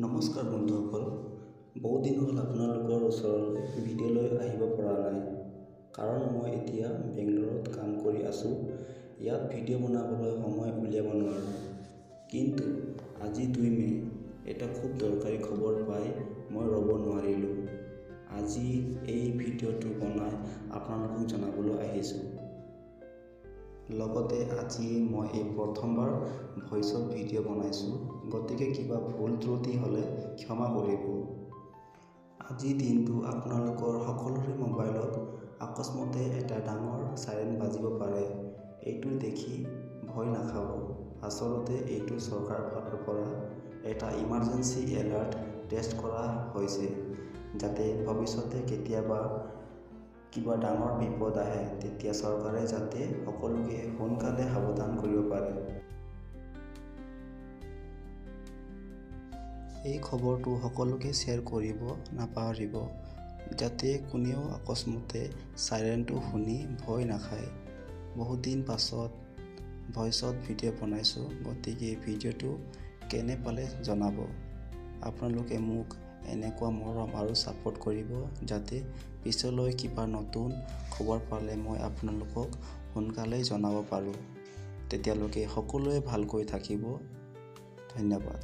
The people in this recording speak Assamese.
নমস্কাৰ বন্ধুসকল, বহু দিন হ'ল আপোনালোকৰ ওচৰলৈ ভিডিঅ'লৈ আহিব পৰা নাই। কাৰণ মই এতিয়া বেংগলোৰত কাম কৰি আছোঁ। ইয়াত ভিডিঅ' বনাবলৈ সময় উলিয়াব নোৱাৰোঁ। কিন্তু আজি 2 মে, এটা খুব দৰকাৰী খবৰ পাই মই ৰ'ব নোৱাৰিলোঁ। আজি এই ভিডিঅ'টো বনাই আপোনালোকক জনাবলৈ আহিছোঁ। লগতে আজি মই এই প্ৰথমবাৰ ভইচত ভিডিঅ' বনাইছোঁ, গতিকে কিবা ভুল ত্ৰুটি হ'লে ক্ষমা কৰিব। আজিৰ দিনটো আপোনালোকৰ সকলোৰে মোবাইলত অকস্মাতে এটা ডাঙৰ চাইৰেন বাজিব পাৰে। এইটো দেখি ভয় নাখাব। আচলতে এইটো চৰকাৰৰ ফালৰ পৰা এটা ইমাৰ্জেঞ্চি এলাৰ্ট টেষ্ট কৰা হৈছে, যাতে ভৱিষ্যতে কেতিয়াবা কিবা ডাঙৰ বিপদ আহে তেতিয়া চৰকাৰে যাতে সকলোকে সোনকালে সাৱধান কৰিব পাৰে। এই খবৰটো সকলোকে শ্বেয়াৰ কৰিব নাপাহৰিব, যাতে কোনেও অকস্মাতে চাইৰেনটো শুনি ভয় নাখায়। বহুত দিন পাছত ভইচত ভিডিঅ' বনাইছোঁ, গতিকে ভিডিঅ'টো কেনে পালে জনাব। আপোনালোকে মোক এনেকুৱা মৰম আৰু ছাপোৰ্ট কৰিব, যাতে পিছলৈ কিবা নতুন খবৰ পালে মই আপোনালোকক সোনকালেই জনাব পাৰোঁ। তেতিয়ালৈকে সকলোৱে ভালকৈ থাকিব। ধন্যবাদ।